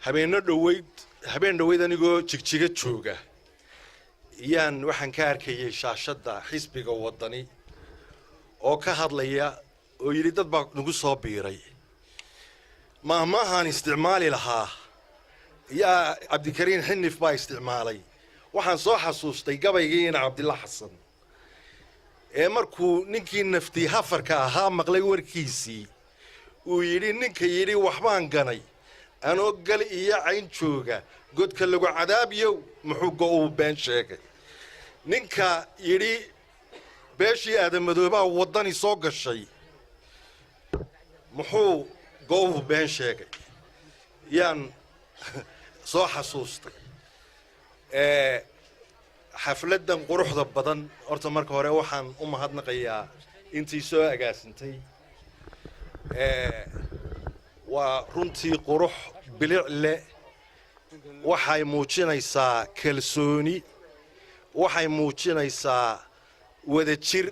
habeen dhaweyd anigoo jigjiga jooga yaan waxaan ka arkayay shaashada xisbiga wadani oo ka hadlaya oo yiri dad baa nagu soo biiray maahan isticmaali lahaa yaa Cabdikariin Xinif baa isticmaalay waxaan soo xasuustay gabaygiina Cabdillah Xasan markuu ninkii naftii hafarka ahaa maqlay warkiisii uu yiri ninka yiri waxbaan ganay anoo gal iyo cayn jooga godka lagu cadaabiyo muxuu go'u been sheegay ninka yiri beeshii aadamadooba wadani soo gashay muxuu go'u been sheegay yaan soo xasuustay xafladan quruxda badan horta marka hore waxaan u mahadnaqayaa intii soo agaasintay waa runtii qurux bilic leh waxay muujinaysaa kalsooni waxay muujinaysaa wadajir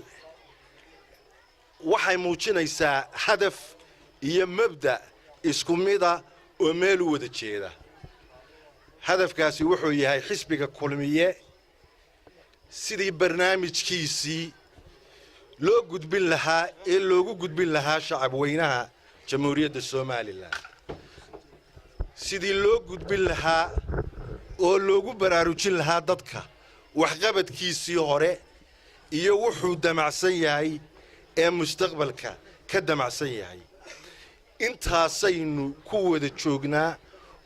waxay muujinaysaa hadaf iyo mabda isku mid ah oo meel u wada jeeda hadafkaasi wuxuu yahay xisbiga kulmiye sidii barnaamijkiisii loo gudbin lahaa ee loogu gudbin lahaa shacab weynaha jamhuuriyadda Soomaaliland sidii loo gudbin lahaa oo loogu baraarujin lahaa dadka waxqabadkiisii hore iyo wuxuu damacsan yahay ee mustaqbalka ka damacsan yahay intaasaynu ku wada joognaa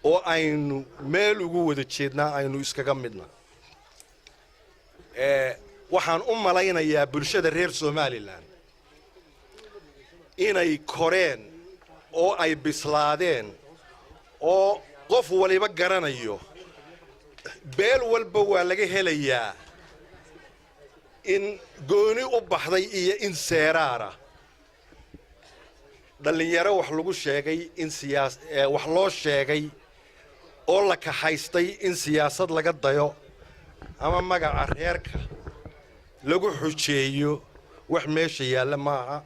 oo aynu meel ugu wada jeednaa aynu iskaga midna waxaan u malaynayaa bulshada reer Soomaaliland inay koreen oo ay bislaadeen oo qof waliba garanayo beel walba waa laga helayaa in gooni u baxday iyo in seeraara dhalinyaro wax lagu sheegay in wax loo sheegay oo la kaxaystay in siyaasad laga dayo ama magaca reerka lagu xujeeyo wax meesha yaalla maaha